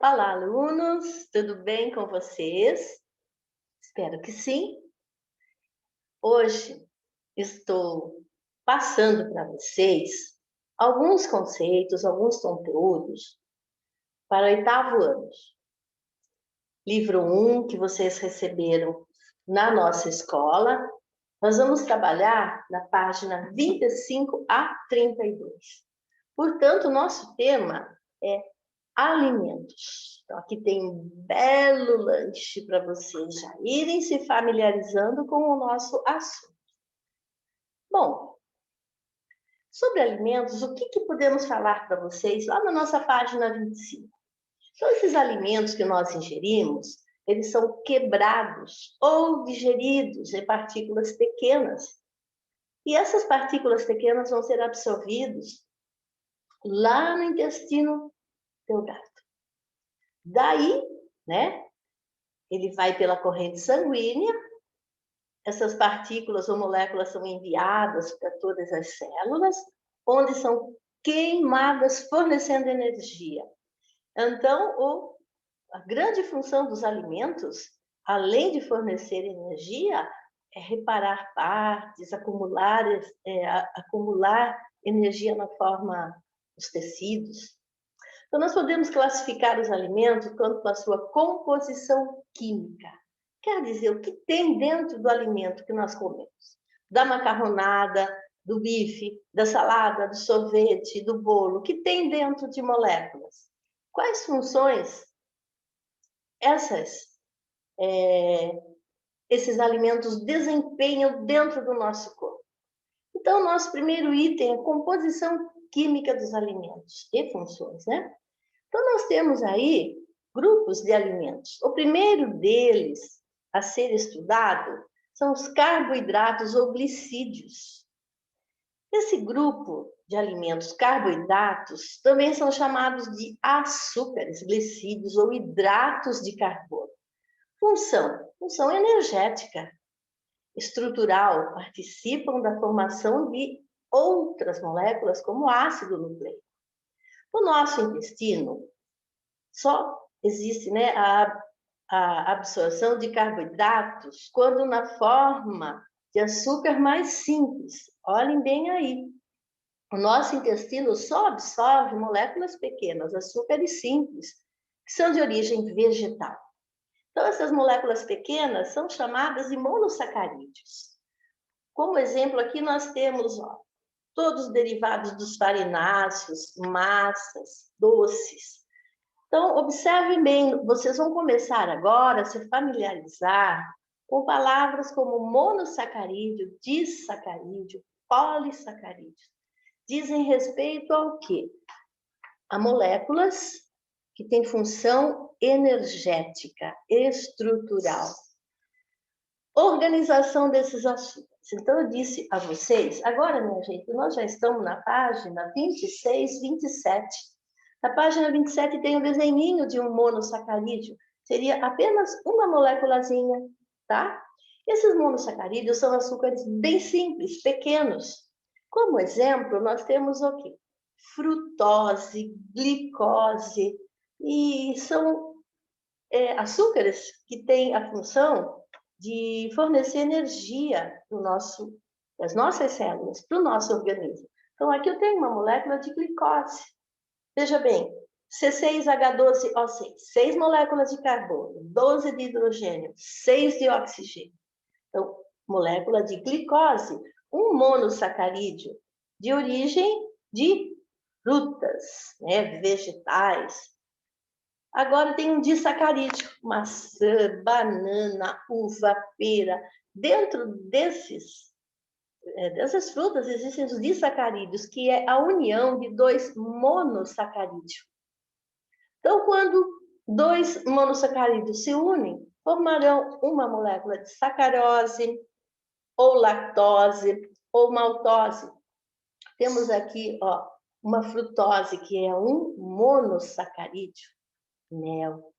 Olá, alunos, tudo bem com vocês? Espero que sim. Hoje estou passando para vocês alguns conceitos, alguns conteúdos para o oitavo ano. Livro 1 que vocês receberam na nossa escola. Nós vamos trabalhar na página 25 a 32. Portanto, o nosso tema é alimentos. Então, aqui tem um belo lanche para vocês já irem se familiarizando com o nosso assunto. Bom, sobre alimentos, o que podemos falar para vocês lá na nossa página 25? Então, esses alimentos que nós ingerimos, eles são quebrados ou digeridos em partículas pequenas. E essas partículas pequenas vão ser absorvidas lá no intestino delgado. Daí, né, ele vai pela corrente sanguínea, essas partículas ou moléculas são enviadas para todas as células, onde são queimadas, fornecendo energia. Então, a grande função dos alimentos, além de fornecer energia, é reparar partes, acumular energia na forma dos tecidos. Então, nós podemos classificar os alimentos quanto à sua composição química. Quer dizer, o que tem dentro do alimento que nós comemos. Da macarronada, do bife, da salada, do sorvete, do bolo, o que tem dentro de moléculas. Quais funções esses alimentos desempenham dentro do nosso corpo? Então, nosso primeiro item é a composição química dos alimentos e funções, né? Então, nós temos aí grupos de alimentos. O primeiro deles a ser estudado são os carboidratos ou glicídios. Esse grupo de alimentos carboidratos também são chamados de açúcares, glicídios ou hidratos de carbono. Função energética, estrutural, participam da formação de outras moléculas como ácido nucleico. No nosso intestino, só existe, né, a absorção de carboidratos quando na forma de açúcar mais simples. Olhem bem aí. O nosso intestino só absorve moléculas pequenas, açúcares simples, que são de origem vegetal. Então, essas moléculas pequenas são chamadas de monossacarídeos. Como exemplo, aqui nós temos todos os derivados dos farináceos, massas, doces. Então, observem bem, vocês vão começar agora a se familiarizar com palavras como monossacarídeo, disacarídeo, polissacarídeo. Dizem respeito ao quê? A moléculas que têm função energética, estrutural. Organização desses açúcares. Então, eu disse a vocês, agora, minha gente, nós já estamos na página 26, 27. Na página 27 tem um desenhinho de um monossacarídeo. Seria apenas uma moléculazinha, tá? Esses monossacarídeos são açúcares bem simples, pequenos. Como exemplo, nós temos o quê? Frutose, glicose, e são açúcares que têm a função de fornecer energia das nossas células, para o nosso organismo. Então, aqui eu tenho uma molécula de glicose. Veja bem, C6H12O6, 6 moléculas de carbono, 12 de hidrogênio, 6 de oxigênio. Então, molécula de glicose, um monossacarídeo de origem de frutas, né, vegetais. Agora tem um disacarídeo, maçã, banana, uva, pera. Dentro dessas frutas existem os disacarídeos, que é a união de 2 monossacarídeos. Então, quando 2 monossacarídeos se unem, formarão uma molécula de sacarose, ou lactose, ou maltose. Temos aqui uma frutose, que é um monossacarídeo, mel.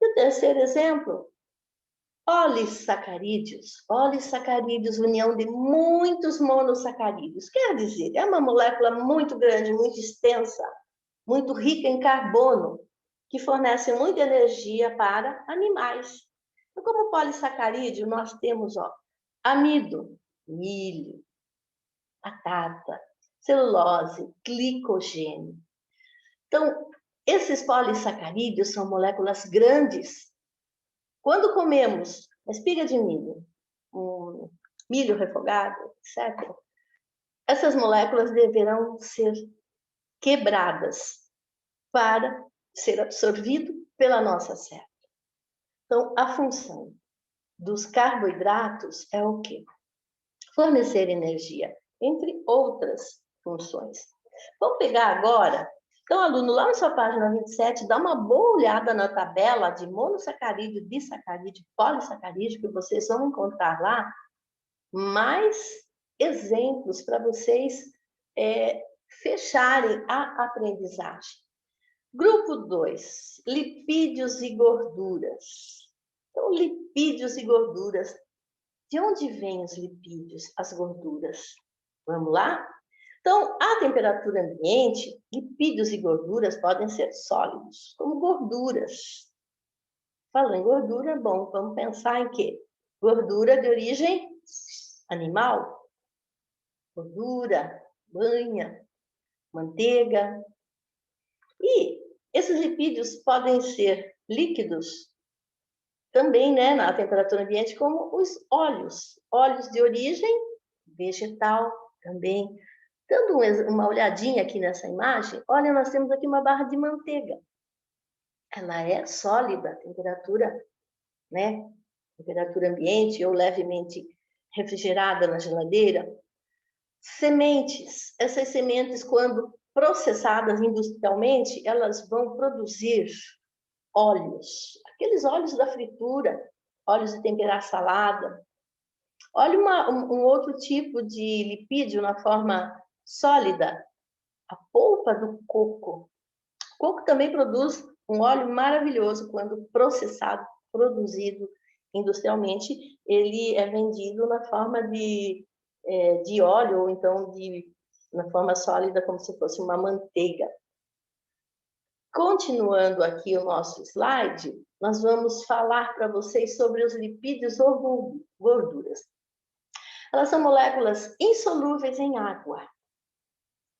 E o terceiro exemplo, polissacarídeos. Polissacarídeos, união de muitos monossacarídeos. Quer dizer, é uma molécula muito grande, muito extensa, muito rica em carbono. que fornecem muita energia para animais. Então, como polissacarídeo, nós temos, ó, amido, milho, batata, celulose, glicogênio. Então, esses polissacarídeos são moléculas grandes. Quando comemos uma espiga de milho, um milho refogado, etc., essas moléculas deverão ser quebradas para ser absorvido pela nossa célula. Então, a função dos carboidratos é o quê? Fornecer energia, entre outras funções. Vamos pegar agora. Então, aluno, lá na sua página 27, dá uma boa olhada na tabela de monossacarídeo, disacarídeo, polissacarídeo, que vocês vão encontrar lá mais exemplos para vocês fecharem a aprendizagem. Grupo 2, lipídios e gorduras. Então, lipídios e gorduras. De onde vêm os lipídios, as gorduras? Vamos lá? Então, à temperatura ambiente, lipídios e gorduras podem ser sólidos, como gorduras. Falando em gordura, bom, vamos pensar em quê? Gordura de origem animal. Gordura, banha, manteiga. E esses lipídios podem ser líquidos também, né, na temperatura ambiente, como os óleos. Óleos de origem vegetal também. Dando uma olhadinha aqui nessa imagem, olha, nós temos aqui uma barra de manteiga. Ela é sólida, temperatura, né, temperatura ambiente ou levemente refrigerada na geladeira. Sementes. Essas sementes, quando processadas industrialmente, elas vão produzir óleos. Aqueles óleos da fritura, óleos de temperar salada. Olha um outro tipo de lipídio na forma sólida, a polpa do coco. O coco também produz um óleo maravilhoso quando processado, produzido industrialmente. Ele é vendido na forma de óleo ou então na forma sólida, como se fosse uma manteiga. Continuando aqui o nosso slide, nós vamos falar para vocês sobre os lipídios ou gorduras. Elas são moléculas insolúveis em água.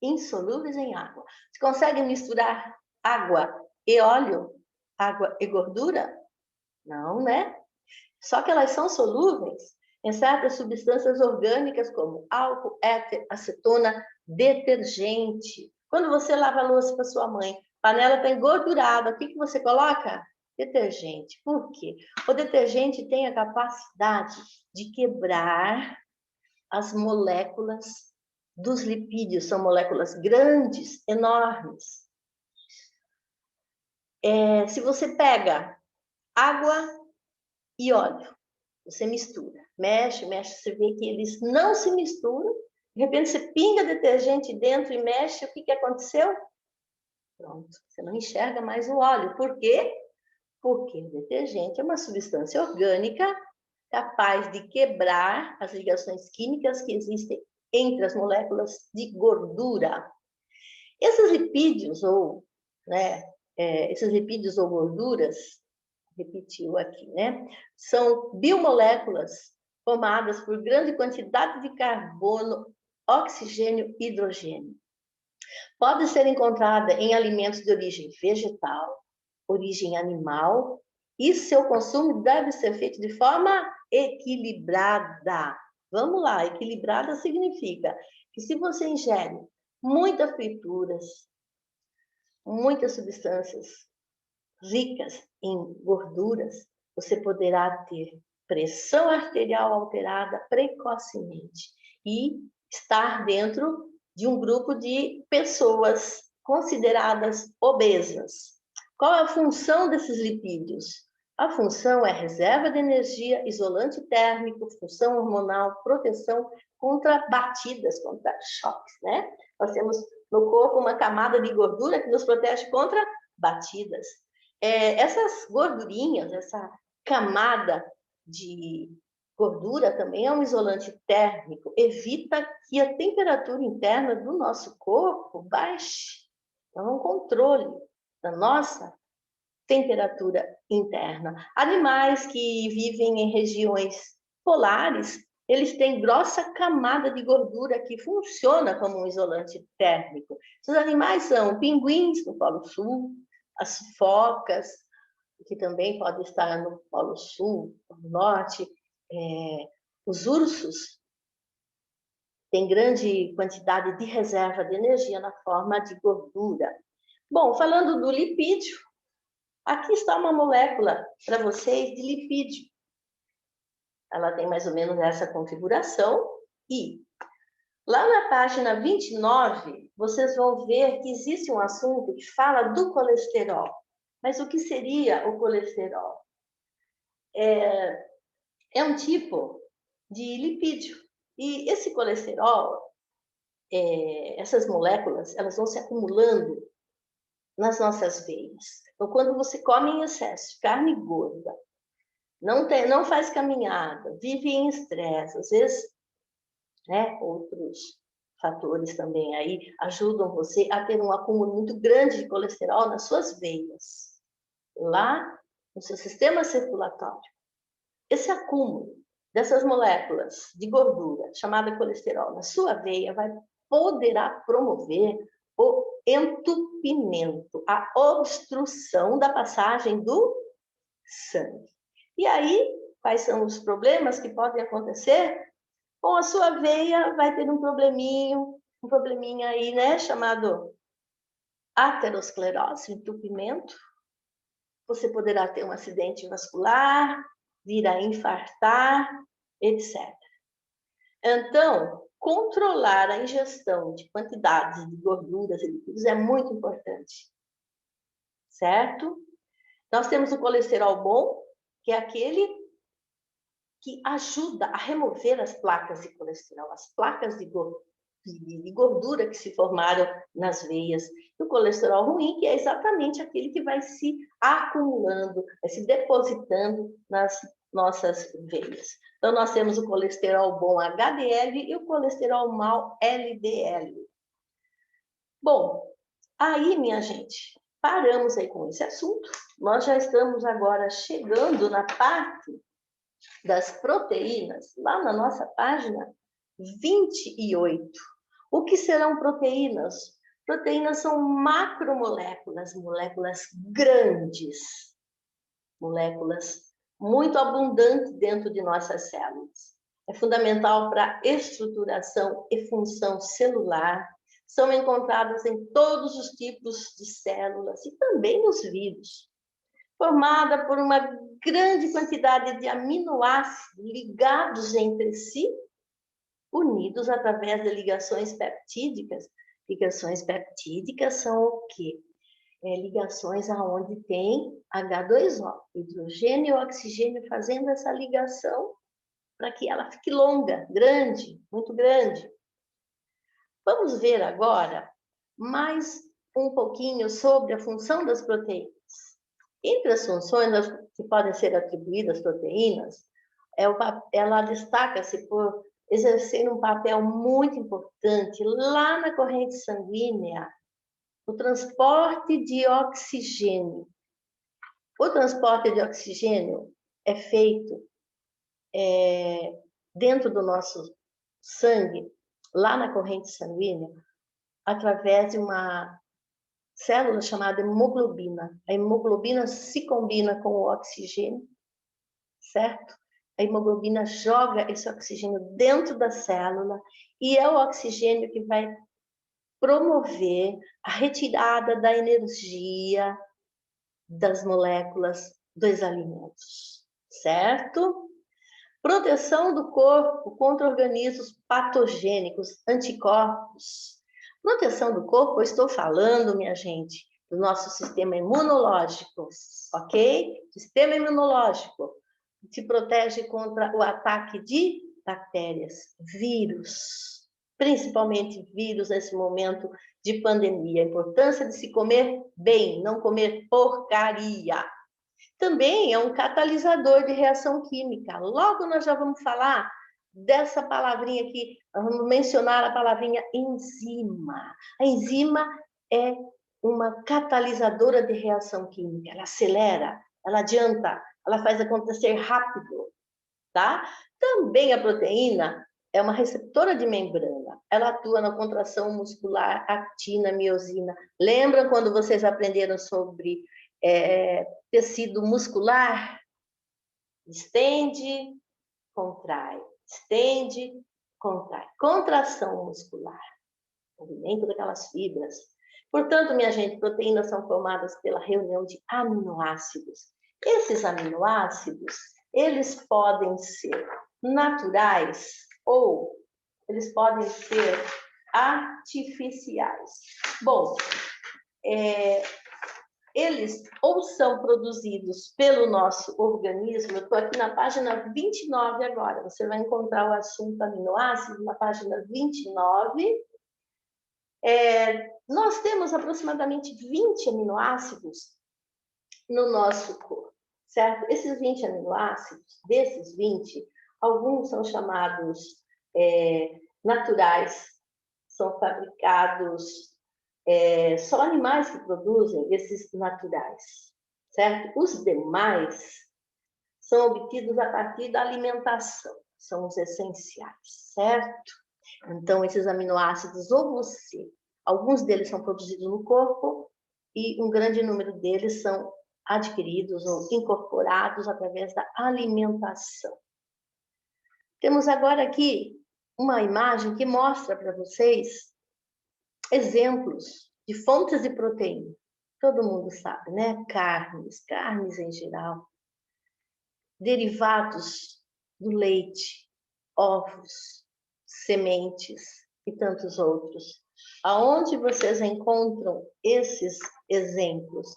Insolúveis em água. Você consegue misturar água e óleo? Água e gordura? Não, né? Só que elas são solúveis em certas substâncias orgânicas como álcool, éter, acetona, detergente. Quando você lava a louça para sua mãe, a panela está engordurada, o que você coloca? Detergente. Por quê? O detergente tem a capacidade de quebrar as moléculas dos lipídios. São moléculas grandes, enormes. Se você pega água e óleo, você mistura, mexe, você vê que eles não se misturam. De repente, você pinga detergente dentro e mexe, o que aconteceu? Pronto, você não enxerga mais o óleo. Por quê? Porque o detergente é uma substância orgânica capaz de quebrar as ligações químicas que existem entre as moléculas de gordura. Esses lipídios ou gorduras, repetiu aqui, né? São biomoléculas formadas por grande quantidade de carbono, oxigênio e hidrogênio. Pode ser encontrada em alimentos de origem vegetal, origem animal, e seu consumo deve ser feito de forma equilibrada. Vamos lá, equilibrada significa que se você ingere muitas frituras, muitas substâncias ricas em gorduras, você poderá ter pressão arterial alterada precocemente e estar dentro de um grupo de pessoas consideradas obesas. Qual é a função desses lipídios? A função é reserva de energia, isolante térmico, função hormonal, proteção contra batidas, contra choques, né? Nós temos no corpo uma camada de gordura que nos protege contra batidas. Essas gordurinhas, essa camada de gordura também é um isolante térmico, evita que a temperatura interna do nosso corpo baixe. Então, é um controle da nossa temperatura interna. Animais que vivem em regiões polares, eles têm grossa camada de gordura que funciona como um isolante térmico. Esses animais são pinguins no Polo Sul, as focas, que também podem estar no Polo Sul, no Norte, os ursos têm grande quantidade de reserva de energia na forma de gordura. Bom, falando do lipídio, aqui está uma molécula para vocês de lipídio. Ela tem mais ou menos essa configuração e lá na página 29, vocês vão ver que existe um assunto que fala do colesterol. Mas o que seria o colesterol? É um tipo de lipídio. E esse colesterol, essas moléculas, elas vão se acumulando nas nossas veias. Então, quando você come em excesso, carne gorda, não faz caminhada, vive em estresse, às vezes, né, outros fatores também aí ajudam você a ter um acúmulo muito grande de colesterol nas suas veias, lá no seu sistema circulatório. Esse acúmulo dessas moléculas de gordura, chamada colesterol, na sua veia, poderá promover o entupimento, a obstrução da passagem do sangue. E aí, quais são os problemas que podem acontecer? Bom, a sua veia vai ter um probleminha aí, né, chamado aterosclerose, entupimento. Você poderá ter um acidente vascular, vir a infartar, etc. Então, controlar a ingestão de quantidades de gorduras e líquidos é muito importante, certo? Nós temos o colesterol bom, que é aquele que ajuda a remover as placas de colesterol, as placas de gordura que se formaram nas veias. E o colesterol ruim, que é exatamente aquele que vai se acumulando, vai se depositando nas nossas veias. Então, nós temos o colesterol bom HDL e o colesterol mau LDL. Bom, aí, minha gente, paramos aí com esse assunto. Nós já estamos agora chegando na parte das proteínas, lá na nossa página 28. O que serão proteínas? Proteínas são macromoléculas, moléculas grandes, moléculas muito abundantes dentro de nossas células. É fundamental para a estruturação e função celular. São encontradas em todos os tipos de células e também nos vírus. Formada por uma grande quantidade de aminoácidos ligados entre si, unidos através de ligações peptídicas. Ligações peptídicas são o quê? Ligações aonde tem H2O, hidrogênio e oxigênio fazendo essa ligação para que ela fique longa, grande, muito grande. Vamos ver agora mais um pouquinho sobre a função das proteínas. Entre as funções que podem ser atribuídas às proteínas, ela destaca-se por exercer um papel muito importante lá na corrente sanguínea, o transporte de oxigênio. O transporte de oxigênio é feito dentro do nosso sangue, lá na corrente sanguínea, através de uma célula chamada hemoglobina. A hemoglobina se combina com o oxigênio, certo? A hemoglobina joga esse oxigênio dentro da célula e é o oxigênio que vai promover a retirada da energia das moléculas dos alimentos, certo? Proteção do corpo contra organismos patogênicos, anticorpos. Proteção do corpo, eu estou falando, minha gente, do nosso sistema imunológico, ok? Sistema imunológico se protege contra o ataque de bactérias, vírus, principalmente vírus nesse momento de pandemia. A importância de se comer bem, não comer porcaria. Também é um catalisador de reação química. Logo nós já vamos falar dessa palavrinha aqui, vamos mencionar a palavrinha enzima. A enzima é uma catalisadora de reação química. Ela acelera, ela adianta, ela faz acontecer rápido, tá? Também a proteína é uma receptora de membrana. Ela atua na contração muscular, actina, miosina. Lembram quando vocês aprenderam sobre tecido muscular? Estende, contrai. Estende, contrai. Contração muscular. Movimento daquelas fibras. Portanto, minha gente, proteínas são formadas pela reunião de aminoácidos. Esses aminoácidos, eles podem ser naturais ou eles podem ser artificiais. Bom, eles ou são produzidos pelo nosso organismo, eu estou aqui na página 29 agora, você vai encontrar o assunto aminoácidos na página 29. Nós temos aproximadamente 20 aminoácidos no nosso corpo, certo? Esses 20 aminoácidos, desses 20, alguns são chamados naturais, são fabricados, só animais que produzem esses naturais, certo? Os demais são obtidos a partir da alimentação, são os essenciais, certo? Então, esses aminoácidos, alguns deles são produzidos no corpo e um grande número deles são adquiridos ou incorporados através da alimentação. Temos agora aqui uma imagem que mostra para vocês exemplos de fontes de proteína. Todo mundo sabe, né? Carnes em geral, derivados do leite, ovos, sementes e tantos outros. Aonde vocês encontram esses exemplos?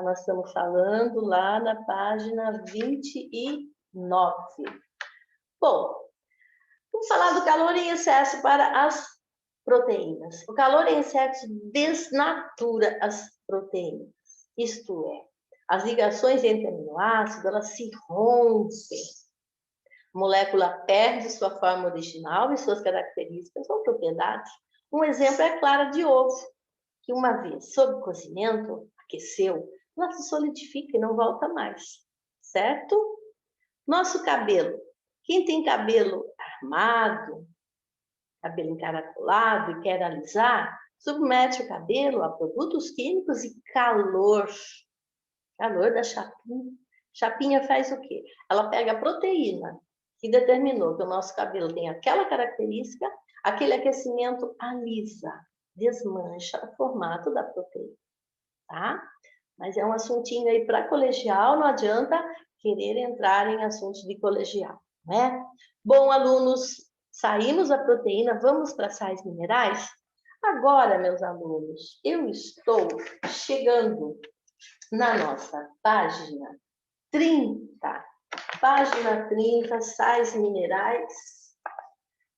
Nós estamos falando lá na página 29. Bom, vamos falar do calor em excesso para as proteínas. O calor em excesso desnatura as proteínas. Isto é, as ligações entre aminoácidos, elas se rompem. A molécula perde sua forma original e suas características ou propriedades. Um exemplo é a clara de ovo, que uma vez sob cozimento, aqueceu, ela se solidifica e não volta mais, certo? Nosso cabelo. Quem tem cabelo armado, cabelo encaracolado e quer alisar, submete o cabelo a produtos químicos e calor. Calor da chapinha. Chapinha faz o quê? Ela pega a proteína que determinou que o nosso cabelo tem aquela característica, aquele aquecimento alisa, desmancha o formato da proteína, tá? Mas é um assuntinho aí para colegial, não adianta querer entrar em assuntos de colegial, né? Bom, alunos, saímos da proteína, vamos para sais minerais? Agora, meus alunos, eu estou chegando na nossa página 30. Página 30, sais minerais,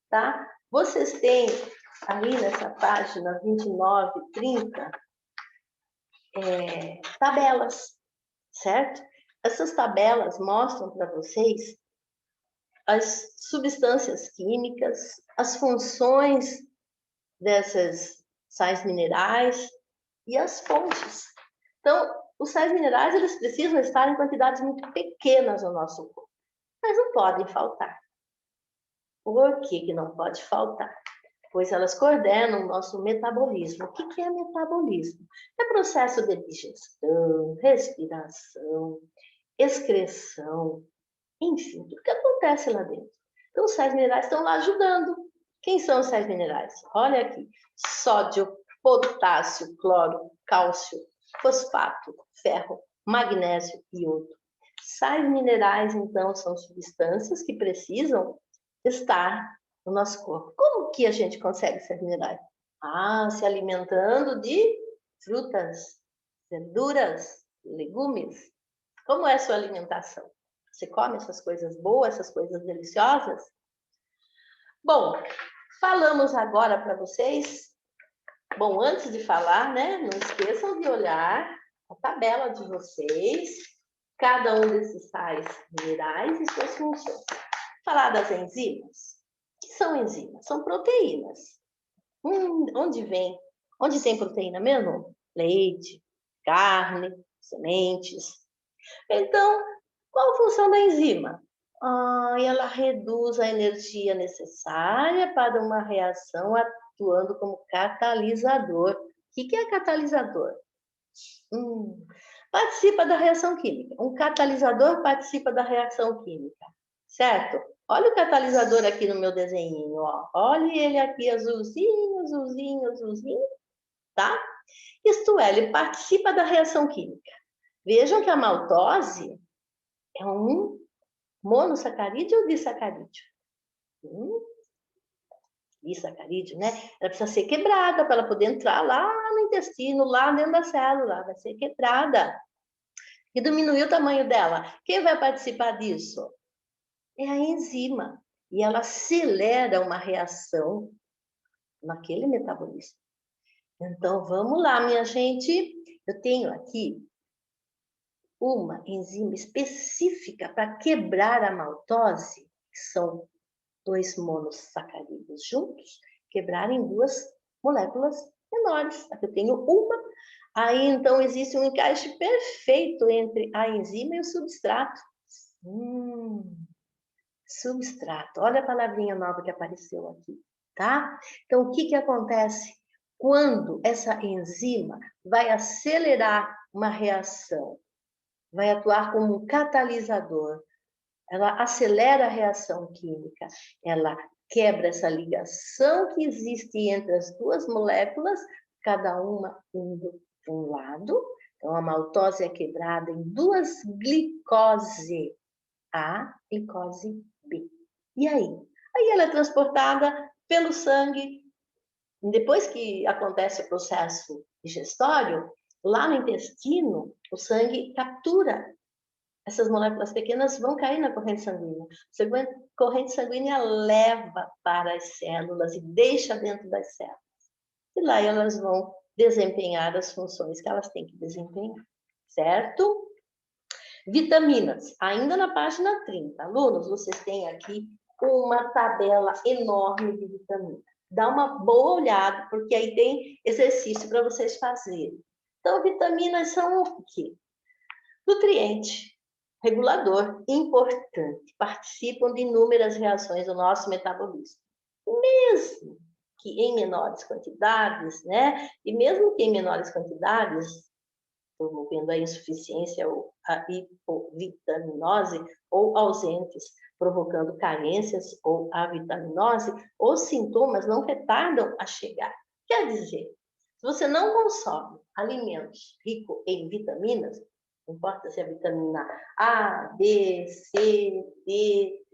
tá? Vocês têm ali nessa página 29, 30, tabelas, certo? Essas tabelas mostram para vocês as substâncias químicas, as funções dessas sais minerais e as fontes. Então, os sais minerais, eles precisam estar em quantidades muito pequenas no nosso corpo, mas não podem faltar. Por que não pode faltar? Pois elas coordenam o nosso metabolismo. O que é metabolismo? É processo de digestão, respiração, excreção, enfim, tudo que acontece lá dentro. Então, os sais minerais estão lá ajudando. Quem são os sais minerais? Olha aqui: sódio, potássio, cloro, cálcio, fosfato, ferro, magnésio e iodo. Sais minerais, então, são substâncias que precisam estar no nosso corpo. Como que a gente consegue sais minerais? Se alimentando de frutas, verduras, legumes. Como é a sua alimentação? Você come essas coisas boas, essas coisas deliciosas? Bom, falamos agora para vocês. Bom, antes de falar, né, não esqueçam de olhar a tabela de vocês, cada um desses sais minerais e suas funções. Falar das enzimas. O que são enzimas? São proteínas. Onde tem proteína mesmo? leite, carne, sementes. Então, qual a função da enzima? Ela reduz a energia necessária para uma reação atuando como catalisador. O que é catalisador? Participa da reação química. Um catalisador participa da reação química, certo? Olha o catalisador aqui no meu desenho, ó. Olha ele aqui azulzinho, azulzinho, azulzinho, tá? Isto é, ele participa da reação química. Vejam que a maltose é um monossacarídeo ou disacarídeo? Disacarídeo, né? Ela precisa ser quebrada para ela poder entrar lá no intestino, lá dentro da célula. Vai ser quebrada. E diminuir o tamanho dela. Quem vai participar disso? É a enzima. E ela acelera uma reação naquele metabolismo. Então, vamos lá, minha gente. Eu tenho aqui uma enzima específica para quebrar a maltose, que são 2 monossacarídeos juntos, quebrar em 2 moléculas menores. Aqui eu tenho uma. Aí, então, existe um encaixe perfeito entre a enzima e o substrato. Substrato. Olha a palavrinha nova que apareceu aqui, tá? Então, o que acontece quando essa enzima vai acelerar uma reação? Vai atuar como um catalisador. Ela acelera a reação química. Ela quebra essa ligação que existe entre as 2 moléculas, cada uma indo para um lado. Então, a maltose é quebrada em 2 glicose A, glicose B. E aí? Aí ela é transportada pelo sangue. Depois que acontece o processo digestório, lá no intestino, o sangue captura. Essas moléculas pequenas vão cair na corrente sanguínea. A corrente sanguínea leva para as células e deixa dentro das células. E lá elas vão desempenhar as funções que elas têm que desempenhar, certo? Vitaminas, ainda na página 30. Alunos, vocês têm aqui uma tabela enorme de vitaminas. Dá uma boa olhada, porque aí tem exercício para vocês fazerem. Então, vitaminas são o quê? Nutriente, regulador, importante. Participam de inúmeras reações do nosso metabolismo. Mesmo que em menores quantidades, né? E mesmo que em menores quantidades, promovendo a insuficiência ou a hipovitaminose, ou ausentes, provocando carências ou avitaminose, os sintomas não retardam a chegar. Quer dizer, se você não consome alimentos ricos em vitaminas, não importa se é vitamina A, B, C, D,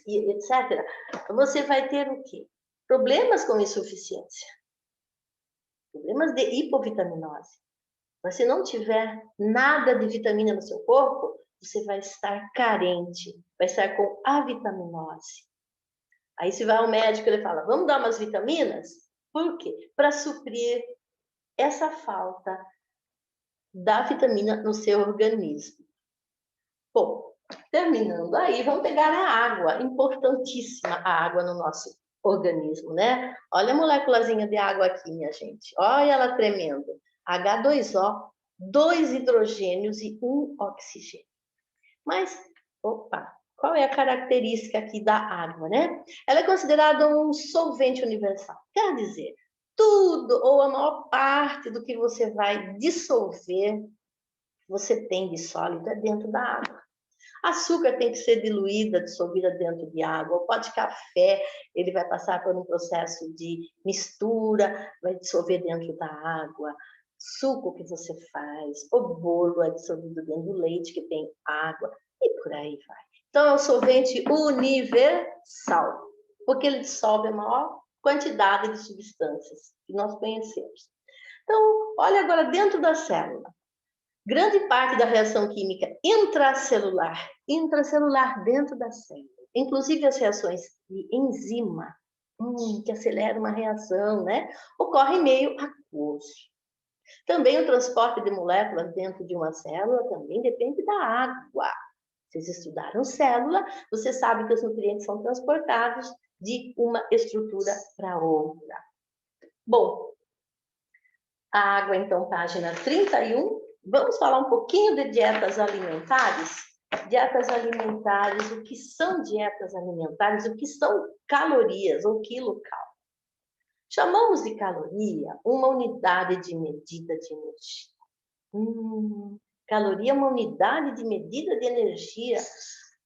etc., você vai ter o quê? Problemas com insuficiência, problemas de hipovitaminose. Mas se não tiver nada de vitamina no seu corpo, você vai estar carente, vai estar com avitaminose. Aí se vai ao médico, ele fala, vamos dar umas vitaminas? Por quê? Para suprir essa falta da vitamina no seu organismo. Bom, terminando aí, vamos pegar a água, importantíssima a água no nosso organismo, né? Olha a moléculazinha de água aqui, minha gente. Olha ela tremendo. H2O, 2 hidrogênios e 1 oxigênio. Mas, opa, qual é a característica aqui da água, né? Ela é considerada um solvente universal. Quer dizer, tudo ou a maior parte do que você vai dissolver, você tem de sólido é dentro da água. Açúcar tem que ser diluída, dissolvida dentro de água. O pó de café, ele vai passar por um processo de mistura, vai dissolver dentro da água. Suco que você faz, o bolo é dissolvido dentro do leite, que tem água, e por aí vai. Então, é um solvente universal, porque ele dissolve a maior quantidade de substâncias que nós conhecemos. Então, olha agora dentro da célula. Grande parte da reação química intracelular dentro da célula, inclusive as reações de enzima, que acelera uma reação, né? Ocorre em meio aquoso. Também o transporte de moléculas dentro de uma célula também depende da água. Vocês estudaram célula, você sabe que os nutrientes são transportados de uma estrutura para outra. Bom, A água, então, página 31. Vamos falar um pouquinho de dietas alimentares? Dietas alimentares, o que são dietas alimentares? O que são calorias ou quilocal? Chamamos de caloria uma unidade de medida de energia. Caloria é uma unidade de medida de energia.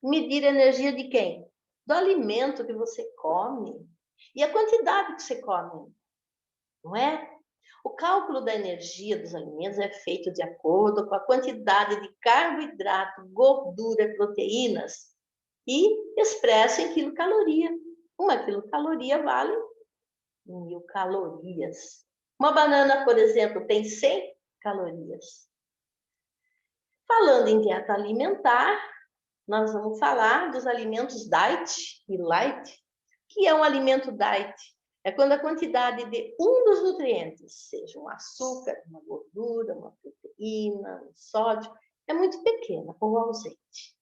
Medir a energia de quem? Do alimento que você come. E a quantidade que você come, não é? O cálculo da energia dos alimentos é feito de acordo com a quantidade de carboidrato, gordura, proteínas e expresso em quilocaloria. Uma quilocaloria vale 1000 calorias. Uma banana, por exemplo, tem 100 calorias. Falando em dieta alimentar, nós vamos falar dos alimentos diet e light. O que é um alimento diet? É quando a quantidade de um dos nutrientes, seja um açúcar, uma gordura, uma proteína, um sódio, é muito pequena ou ausente.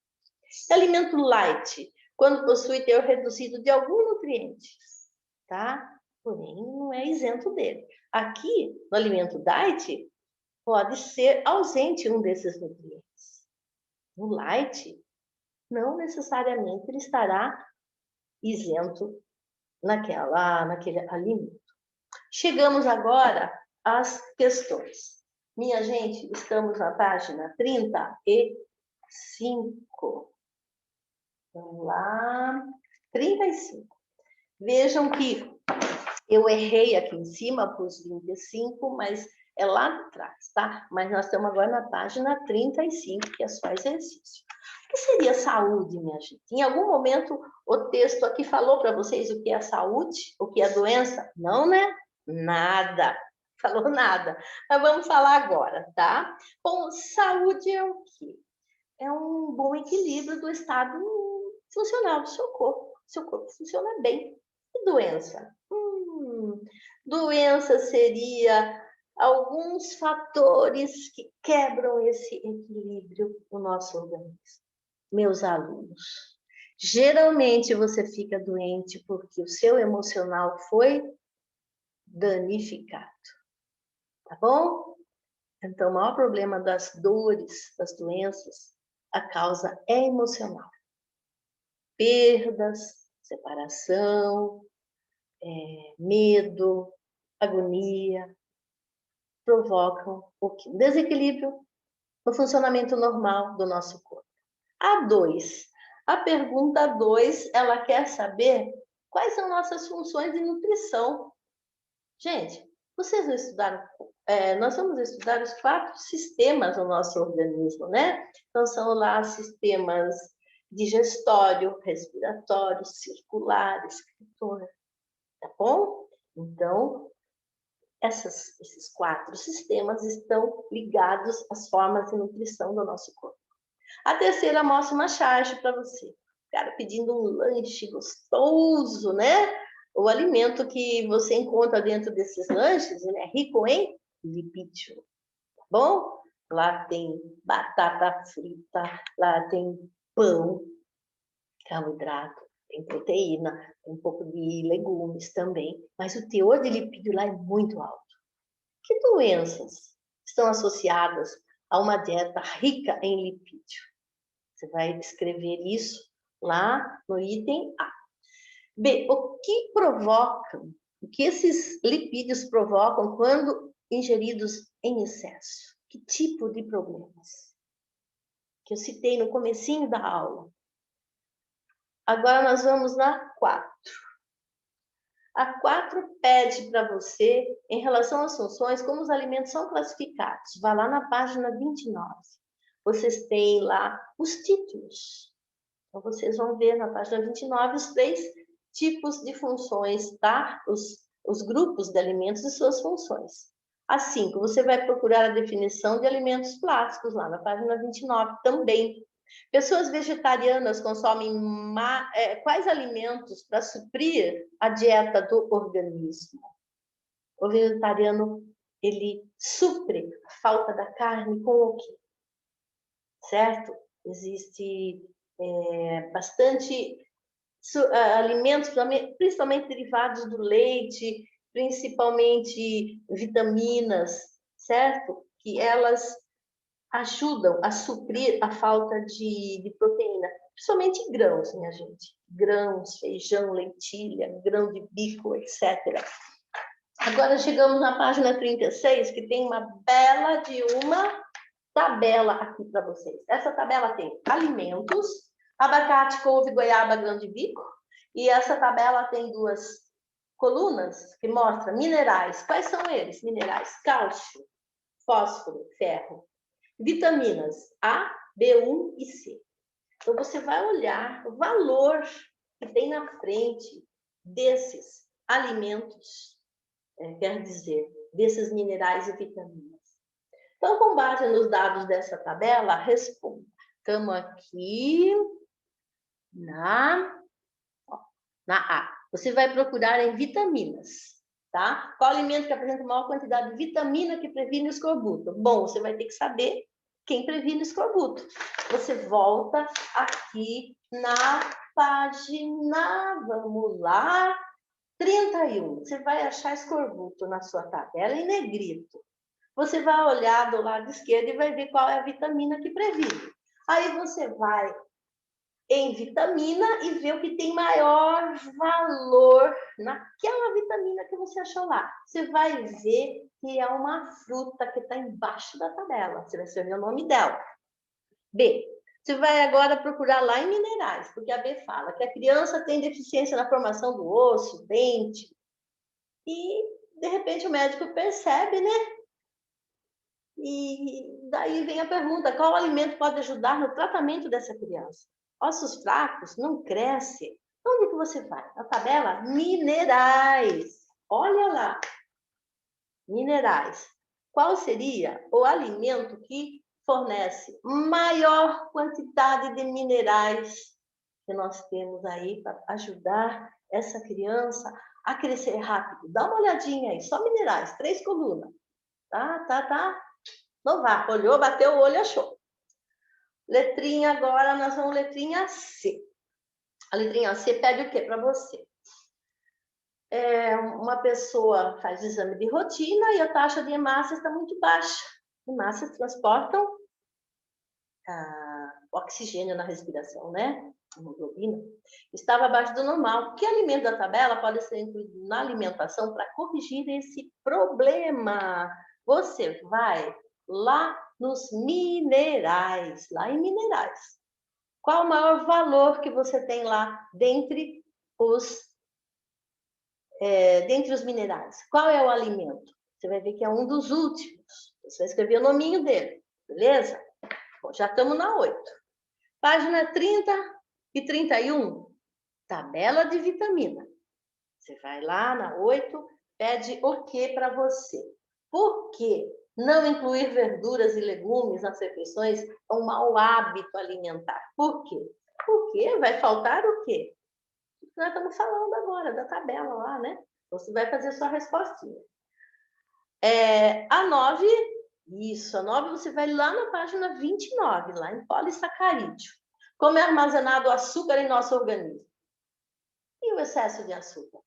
Alimento light, quando possui teor reduzido de algum nutriente, tá? Porém, não é isento dele. Aqui, no alimento diet, pode ser ausente um desses nutrientes. No light, não necessariamente ele estará isento naquele alimento. Chegamos agora às questões. Minha gente, estamos na página 35. Vamos lá. 35. Vejam que eu errei aqui em cima, pus 25, mas é lá atrás, tá? Mas nós estamos agora na página 35, que é só exercício. O que seria saúde, minha gente? Em algum momento o texto aqui falou para vocês o que é saúde, o que é doença? Não, né? Nada. Falou nada. Mas vamos falar agora, tá? Bom, saúde é o quê? É um bom equilíbrio do estado funcional do seu corpo. Seu corpo funciona bem. E doença? Doença seria alguns fatores que quebram esse equilíbrio no nosso organismo. Meus alunos, geralmente você fica doente porque o seu emocional foi danificado, tá bom? Então, o maior problema das dores, das doenças, a causa é emocional. Perdas, separação, medo, agonia, provocam o quê? Desequilíbrio no funcionamento normal do nosso corpo. A pergunta 2, ela quer saber quais são nossas funções de nutrição. Gente, vocês não estudaram? Nós vamos estudar os 4 sistemas do nosso organismo, né? Então, são lá sistemas digestório, respiratório, circular, excretor, tá bom? Então, esses 4 sistemas estão ligados às formas de nutrição do nosso corpo. A terceira mostra uma charge para você. O cara pedindo um lanche gostoso, né? O alimento que você encontra dentro desses lanches, ele é rico em lipídio, tá bom? Lá tem batata frita, lá tem pão, carboidrato, tem proteína, tem um pouco de legumes também, mas o teor de lipídio lá é muito alto. Que doenças estão associadas a uma dieta rica em lipídio? Você vai escrever isso lá no item A. B, o que esses lipídios provocam quando ingeridos em excesso? Que tipo de problemas? Que eu citei no comecinho da aula. Agora nós vamos na 4. A 4 pede para você, em relação às funções, como os alimentos são classificados. Vá lá na página 29. Vocês têm lá os títulos. Então, vocês vão ver na página 29 os 3 tipos de funções, tá? Os grupos de alimentos e suas funções. A 5, você vai procurar a definição de alimentos plásticos, lá na página 29 também. Pessoas vegetarianas consomem quais alimentos para suprir a dieta do organismo? O vegetariano, ele supre a falta da carne com o quê? Certo? Existe bastante alimentos, principalmente derivados do leite, principalmente vitaminas, certo? Que elas ajudam a suprir a falta de proteína, principalmente grãos, minha gente. Grãos, feijão, lentilha, grão de bico, etc. Agora chegamos na página 36, que tem uma bela de uma tabela aqui para vocês. Essa tabela tem alimentos, abacate, couve, goiaba, grão de bico, e essa tabela tem duas colunas que mostram minerais. Quais são eles? Minerais: cálcio, fósforo, ferro. Vitaminas A, B1 e C. Então, você vai olhar o valor que tem na frente desses alimentos, quer dizer, desses minerais e vitaminas. Então, com base nos dados dessa tabela, responda. Estamos aqui na A. Você vai procurar em vitaminas, tá? Qual alimento que apresenta maior quantidade de vitamina que previne o escorbuto? Bom, você vai ter que saber quem previne o escorbuto. Você volta aqui na página, vamos lá, 31. Você vai achar escorbuto na sua tabela em negrito. Você vai olhar do lado esquerdo e vai ver qual é a vitamina que previne. Aí você vai em vitamina e ver o que tem maior valor naquela vitamina que você achou lá. Você vai ver que é uma fruta que está embaixo da tabela. Você vai escrever o nome dela. B. Você vai agora procurar lá em minerais, porque a B fala que a criança tem deficiência na formação do osso, dente. E, de repente, o médico percebe, né? E daí vem a pergunta: qual alimento pode ajudar no tratamento dessa criança? Ossos fracos, não cresce. Onde que você vai? Na tabela minerais. Olha lá. Minerais. Qual seria o alimento que fornece maior quantidade de minerais que nós temos aí para ajudar essa criança a crescer rápido? Dá uma olhadinha aí, só minerais, 3 colunas. Tá. Não vá, olhou, bateu o olho, achou. Letrinha agora, nós vamos letrinha C. A letrinha C pede o quê para você? Uma pessoa faz exame de rotina e a taxa de hemácias está muito baixa. Hemácias transportam oxigênio na respiração, né? Hemoglobina. Estava abaixo do normal. Que alimento da tabela pode ser incluído na alimentação para corrigir esse problema? Você vai lá nos minerais, lá em minerais. Qual o maior valor que você tem lá dentre os minerais? Qual é o alimento? Você vai ver que é um dos últimos. Você vai escrever o nominho dele, beleza? Bom, já estamos na 8. Página 30 e 31, tabela de vitamina. Você vai lá na 8, pede o que para você? Por que não incluir verduras e legumes nas refeições é um mau hábito alimentar? Por quê? Porque vai faltar o quê? Nós estamos falando agora da tabela lá, né? Você vai fazer sua respostinha. A 9, a 9 você vai lá na página 29, lá em polissacarídeo. Como é armazenado o açúcar em nosso organismo? E o excesso de açúcar?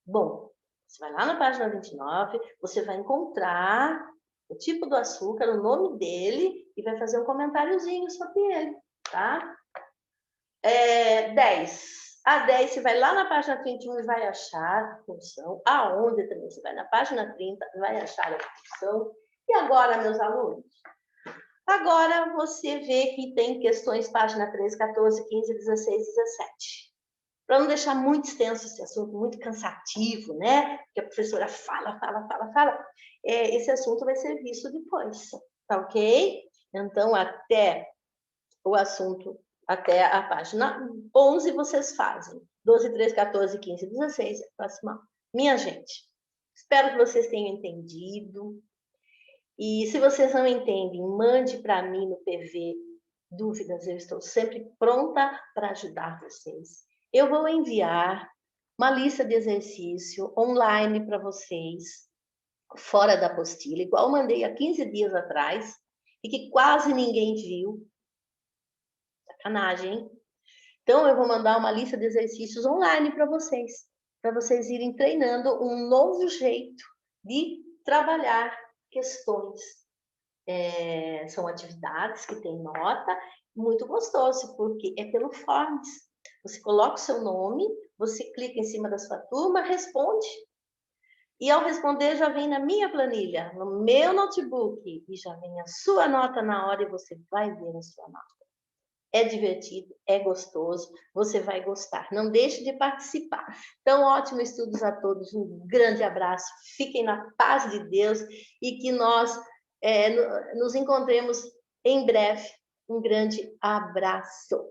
Bom, você vai lá na página 29, você vai encontrar o tipo do açúcar, o nome dele, e vai fazer um comentáriozinho sobre ele, tá? 10. A 10, você vai lá na página 31 e vai achar a função. A 11 também, você vai na página 30 e vai achar a função. E agora, meus alunos? Agora você vê que tem questões, página 13, 14, 15, 16, 17. Para não deixar muito extenso esse assunto, muito cansativo, né? Porque a professora fala. Esse assunto vai ser visto depois, tá ok? Então, até o assunto, até a página 11 vocês fazem. 12, 13, 14, 15, 16, próxima. Minha gente, espero que vocês tenham entendido. E se vocês não entendem, mande para mim no PV dúvidas. Eu estou sempre pronta para ajudar vocês. Eu vou enviar uma lista de exercício online para vocês, fora da apostila, igual eu mandei há 15 dias atrás, e que quase ninguém viu. Sacanagem, hein? Então, eu vou mandar uma lista de exercícios online para vocês irem treinando um novo jeito de trabalhar questões. São atividades que têm nota, muito gostoso, porque é pelo Forms. Você coloca o seu nome, você clica em cima da sua turma, responde. E ao responder, já vem na minha planilha, no meu notebook, e já vem a sua nota na hora e você vai ver a sua nota. É divertido, é gostoso, você vai gostar. Não deixe de participar. Então, ótimos estudos a todos, um grande abraço, fiquem na paz de Deus e que nós nos encontremos em breve. Um grande abraço.